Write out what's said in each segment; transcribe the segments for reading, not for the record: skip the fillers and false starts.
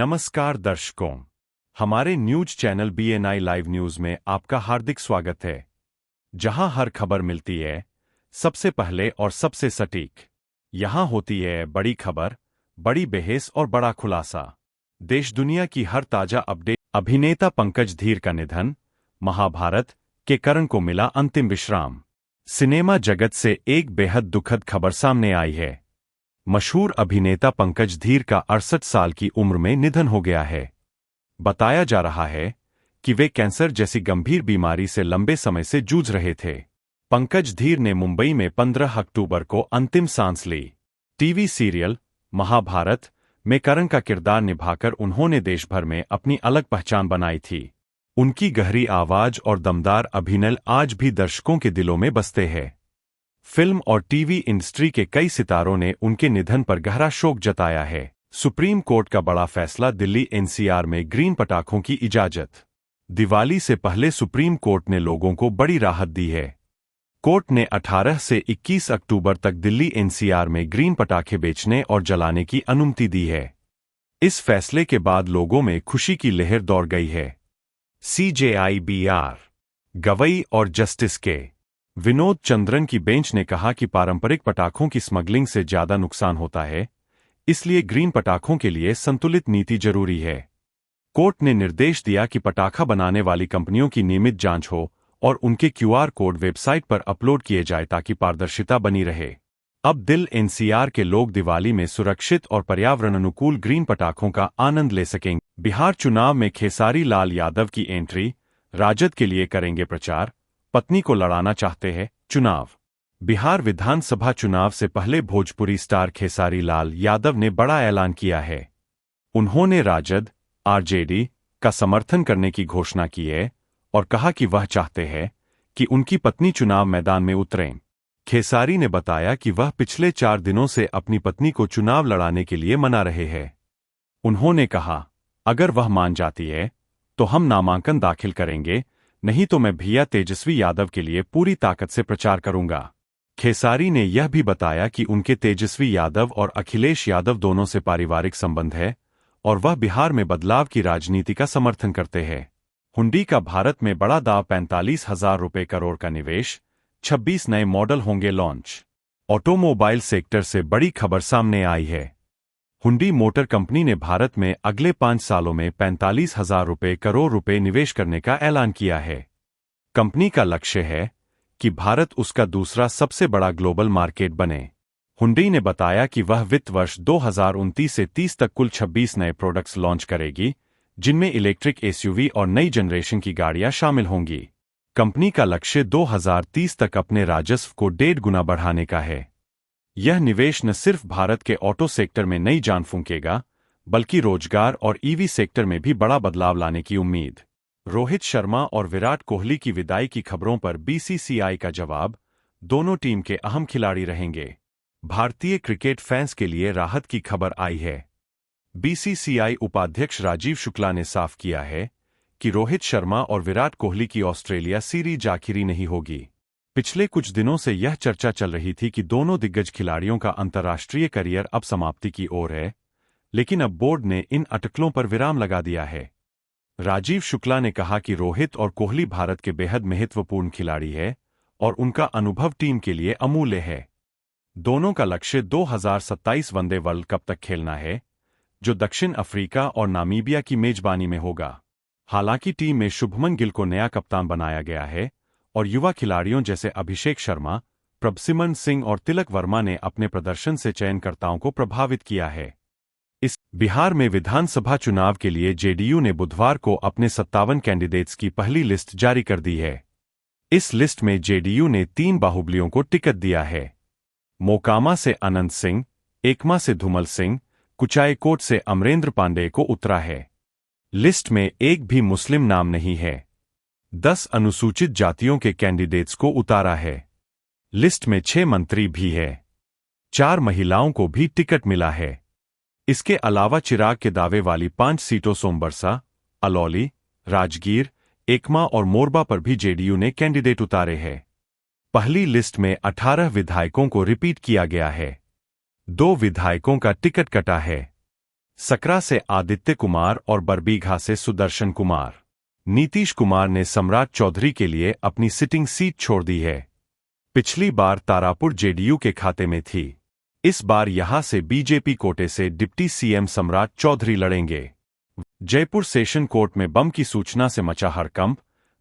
नमस्कार दर्शकों, हमारे news channel BNI live news में आपका हार्दिक स्वागत है, जहां हर खबर मिलती है सबसे पहले और सबसे सटीक। यहां होती है बड़ी खबर, बड़ी बहस और बड़ा खुलासा। देश दुनिया की हर ताजा अपडेट। अभिनेता पंकज धीर का निधन, महाभारत के कर्ण को मिला अंतिम विश्राम। सिनेमा जगत से एक बेहद दुखद खबर सामने आई है। मशहूर अभिनेता पंकज धीर का 68 साल की उम्र में निधन हो गया है। बताया जा रहा है कि वे कैंसर जैसी गंभीर बीमारी से लंबे समय से जूझ रहे थे। पंकज धीर ने मुंबई में 15 अक्टूबर को अंतिम सांस ली। टीवी सीरियल महाभारत में कर्ण का किरदार निभाकर उन्होंने देश भर में अपनी अलग पहचान बनाई थी। उनकी गहरी आवाज और दमदार अभिनय आज भी दर्शकों के दिलों में बसते हैं। फिल्म और टीवी इंडस्ट्री के कई सितारों ने उनके निधन पर गहरा शोक जताया है। सुप्रीम कोर्ट का बड़ा फैसला, दिल्ली NCR में ग्रीन पटाखों की इजाजत। दिवाली से पहले सुप्रीम कोर्ट ने लोगों को बड़ी राहत दी है। कोर्ट ने 18 से 21 अक्टूबर तक दिल्ली NCR में ग्रीन पटाखे बेचने और जलाने की अनुमति दी है। इस फैसले के बाद लोगों में खुशी की लहर दौड़ गई है। CJI-BR गवई और जस्टिस के विनोद चंद्रन की बेंच ने कहा कि पारंपरिक पटाखों की स्मगलिंग से ज्यादा नुकसान होता है, इसलिए ग्रीन पटाखों के लिए संतुलित नीति जरूरी है। कोर्ट ने निर्देश दिया कि पटाखा बनाने वाली कंपनियों की नियमित जांच हो और उनके QR कोड वेबसाइट पर अपलोड किए जाए ताकि पारदर्शिता बनी रहे। अब दिल्ली NCR के लोग दिवाली में सुरक्षित और पर्यावरण अनुकूल ग्रीन पटाखों का आनंद ले सकेंगे। बिहार चुनाव में खेसारी लाल यादव की एंट्री, राजद के लिए करेंगे प्रचार, पत्नी को लड़ाना चाहते हैं चुनाव। बिहार विधानसभा चुनाव से पहले भोजपुरी स्टार खेसारी लाल यादव ने बड़ा ऐलान किया है। उन्होंने राजद RJD का समर्थन करने की घोषणा की है और कहा कि वह चाहते हैं कि उनकी पत्नी चुनाव मैदान में उतरें। खेसारी ने बताया कि वह पिछले 4 दिनों से अपनी पत्नी को चुनाव लड़ाने के लिए मना रहे हैं। उन्होंने कहा, अगर वह मान जाती है तो हम नामांकन दाखिल करेंगे, नहीं तो मैं भैया तेजस्वी यादव के लिए पूरी ताकत से प्रचार करूंगा। खेसारी ने यह भी बताया कि उनके तेजस्वी यादव और अखिलेश यादव दोनों से पारिवारिक संबंध है और वह बिहार में बदलाव की राजनीति का समर्थन करते हैं। हुंडई का भारत में बड़ा दाव, 45,000 रुपये करोड़ का निवेश, 26 नए मॉडल होंगे लॉन्च। ऑटोमोबाइल सेक्टर से बड़ी खबर सामने आई है। हुंडई मोटर कंपनी ने भारत में अगले 5 सालों में 45,000 करोड़ रुपए निवेश करने का ऐलान किया है। कंपनी का लक्ष्य है कि भारत उसका दूसरा सबसे बड़ा ग्लोबल मार्केट बने। हुंडई ने बताया कि वह वित्त वर्ष 2029 से 30 तक कुल 26 नए प्रोडक्ट्स लॉन्च करेगी, जिनमें इलेक्ट्रिक SUV और नई जनरेशन की गाड़ियां शामिल होंगी। कंपनी का लक्ष्य 2030 तक अपने राजस्व को 1.5 गुना बढ़ाने का है। यह निवेश न सिर्फ भारत के ऑटो सेक्टर में नई जान फूंकेगा, बल्कि रोजगार और EV सेक्टर में भी बड़ा बदलाव लाने की उम्मीद। रोहित शर्मा और विराट कोहली की विदाई की खबरों पर BCCI का जवाब, दोनों टीम के अहम खिलाड़ी रहेंगे। भारतीय क्रिकेट फैंस के लिए राहत की खबर आई है। BCCI उपाध्यक्ष राजीव शुक्ला ने साफ किया है कि रोहित शर्मा और विराट कोहली की ऑस्ट्रेलिया सीरीज आखिरी नहीं होगी। पिछले कुछ दिनों से यह चर्चा चल रही थी कि दोनों दिग्गज खिलाड़ियों का अंतर्राष्ट्रीय करियर अब समाप्ति की ओर है, लेकिन अब बोर्ड ने इन अटकलों पर विराम लगा दिया है। राजीव शुक्ला ने कहा कि रोहित और कोहली भारत के बेहद महत्वपूर्ण खिलाड़ी है और उनका अनुभव टीम के लिए अमूल्य है। दोनों का लक्ष्य 2027 वनडे वर्ल्ड कप तक खेलना है, जो दक्षिण अफ्रीका और नामीबिया की मेजबानी में होगा। हालांकि टीम में शुभमन गिल को नया कप्तान बनाया गया है और युवा खिलाड़ियों जैसे अभिषेक शर्मा, प्रभसिमरन सिंह और तिलक वर्मा ने अपने प्रदर्शन से चयनकर्ताओं को प्रभावित किया है। इस बिहार में विधानसभा चुनाव के लिए JDU ने बुधवार को अपने 57 कैंडिडेट्स की पहली लिस्ट जारी कर दी है। इस लिस्ट में JDU ने 3 बाहुबलियों को टिकट दिया है। मोकामा से अनंत सिंह, एकमा से धूमल सिंह, कुचायकोट से अमरेंद्र पांडेय को उतरा है। लिस्ट में एक भी मुस्लिम नाम नहीं है। 10 अनुसूचित जातियों के कैंडिडेट्स को उतारा है। लिस्ट में 6 मंत्री भी है। 4 महिलाओं को भी टिकट मिला है। इसके अलावा चिराग के दावे वाली 5 सीटों सोमबरसा, अलौली, राजगीर, एकमा और मोरबा पर भी JDU ने कैंडिडेट उतारे हैं। पहली लिस्ट में 18 विधायकों को रिपीट किया गया है। 2 विधायकों का टिकट कटा है। सकरा से आदित्य कुमार और बरबीघा से सुदर्शन कुमार। नीतीश कुमार ने सम्राट चौधरी के लिए अपनी सिटिंग सीट छोड़ दी है। पिछली बार तारापुर जेडीयू के खाते में थी। इस बार यहां से बीजेपी कोटे से डिप्टी सीएम सम्राट चौधरी लड़ेंगे। जयपुर सेशन कोर्ट में बम की सूचना से मचा हड़कंप।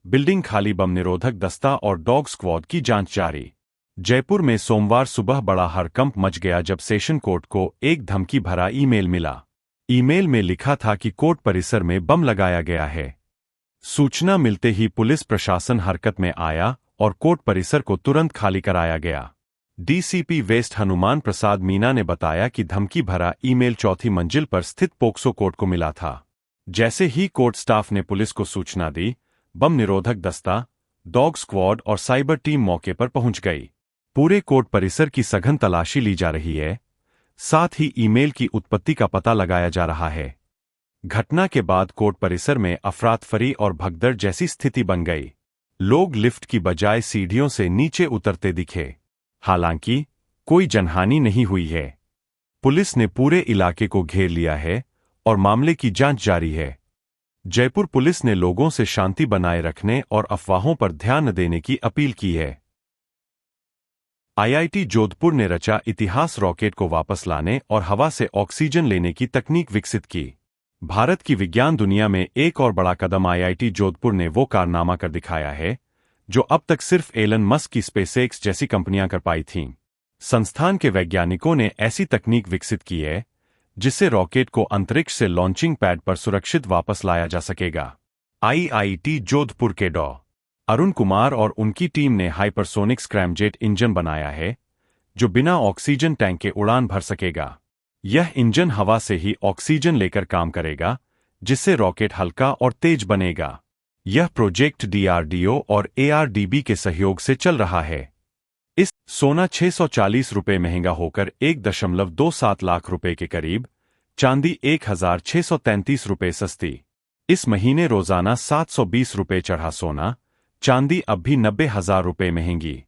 बिल्डिंग खाली, बम निरोधक दस्ता और डॉग स्क्वाड की जांच जारी। जयपुर में सोमवार सुबह बड़ा हड़कंप मच गया जब सेशन कोर्ट को एक धमकी भरा ईमेल मिला। ईमेल में लिखा था कि कोर्ट परिसर में बम लगाया गया है। सूचना मिलते ही पुलिस प्रशासन हरकत में आया और कोर्ट परिसर को तुरंत खाली कराया गया। डीसीपी वेस्ट हनुमान प्रसाद मीना ने बताया कि धमकी भरा ईमेल चौथी मंजिल पर स्थित पोक्सो कोर्ट को मिला था। जैसे ही कोर्ट स्टाफ ने पुलिस को सूचना दी, बम निरोधक दस्ता, डॉग स्क्वाड और साइबर टीम मौके पर पहुंच गई। पूरे कोर्ट परिसर की सघन तलाशी ली जा रही है, साथ ही ईमेल की उत्पत्ति का पता लगाया जा रहा है। घटना के बाद कोर्ट परिसर में अफरातफरी और भगदड़ जैसी स्थिति बन गई। लोग लिफ्ट की बजाय सीढ़ियों से नीचे उतरते दिखे। हालांकि कोई जनहानि नहीं हुई है। पुलिस ने पूरे इलाके को घेर लिया है और मामले की जांच जारी है। जयपुर पुलिस ने लोगों से शांति बनाए रखने और अफवाहों पर ध्यान देने की अपील की है। आईआईटी जोधपुर ने रचा इतिहास, रॉकेट को वापस लाने और हवा से ऑक्सीजन लेने की तकनीक विकसित की। भारत की विज्ञान दुनिया में एक और बड़ा कदम आईआईटी जोधपुर ने वो कारनामा कर दिखाया है जो अब तक सिर्फ एलन मस्क की स्पेसएक्स जैसी कंपनियां कर पाई थीं। संस्थान के वैज्ञानिकों ने ऐसी तकनीक विकसित की है जिससे रॉकेट को अंतरिक्ष से लॉन्चिंग पैड पर सुरक्षित वापस लाया जा सकेगा। आईआईटी जोधपुर के डॉ. अरुण कुमार और उनकी टीम ने हाइपरसोनिक स्क्रैमजेट इंजन बनाया है जो बिना ऑक्सीजन टैंक के उड़ान भर सकेगा। यह इंजन हवा से ही ऑक्सीजन लेकर काम करेगा, जिससे रॉकेट हल्का और तेज बनेगा। यह प्रोजेक्ट डीआरडीओ और एआरडीबी के सहयोग से चल रहा है। इस सोना 640 रुपये महंगा होकर 1.27 लाख रुपए के करीब, चांदी 1633 रुपये सस्ती। इस महीने रोजाना 720 रुपये चढ़ा सोना, चांदी अब भी 90,000 रुपये महंगी।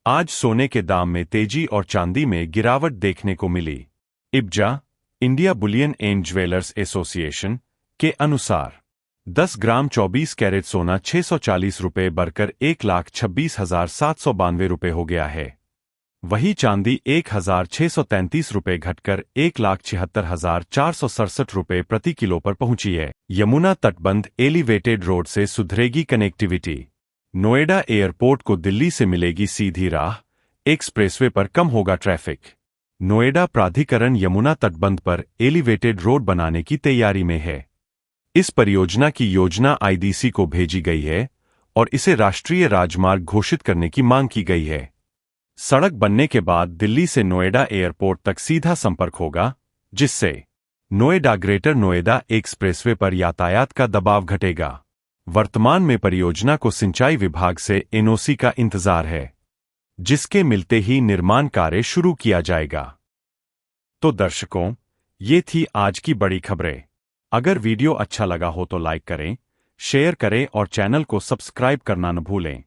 आज सोने के दाम में तेजी और चांदी में गिरावट देखने को मिली। IBJA, India bullion and jewellers association के अनुसार 10 ग्राम 24 कैरेट सोना 640 रुपये बढ़कर 1,26,792 रुपये हो गया है। वही चांदी 1,633 रुपये घटकर 1,76,467 रुपये प्रति किलो पर पहुंची है। यमुना तटबंध एलिवेटेड रोड से सुधरेगी कनेक्टिविटी। नोएडा एयरपोर्ट को दिल्ली से मिलेगी सीधी राह, एक्सप्रेसवे पर कम होगा ट्रैफिक। नोएडा प्राधिकरण यमुना तटबंध पर एलिवेटेड रोड बनाने की तैयारी में है। इस परियोजना की योजना आईडीसी को भेजी गई है और इसे राष्ट्रीय राजमार्ग घोषित करने की मांग की गई है। सड़क बनने के बाद दिल्ली से नोएडा एयरपोर्ट तक सीधा संपर्क होगा, जिससे नोएडा ग्रेटर नोएडा एक्सप्रेसवे पर यातायात का दबाव घटेगा। वर्तमान में परियोजना को सिंचाई विभाग से एनओसी का इंतजार है, जिसके मिलते ही निर्माण कार्य शुरू किया जाएगा। तो दर्शकों, ये थी आज की बड़ी खबरें। अगर वीडियो अच्छा लगा हो तो लाइक करें, शेयर करें और चैनल को सब्सक्राइब करना न भूलें।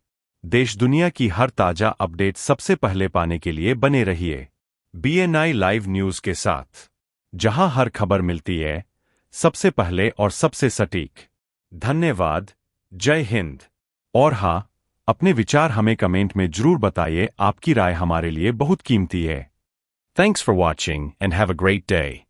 देश दुनिया की हर ताजा अपडेट सबसे पहले पाने के लिए बने रहिए BNI लाइव न्यूज के साथ, जहां हर खबर मिलती है सबसे पहले और सबसे सटीक। धन्यवाद। जय हिंद। और हाँ, अपने विचार हमें कमेंट में जरूर बताइए। आपकी राय हमारे लिए बहुत कीमती है। Thanks for watching and have a great day.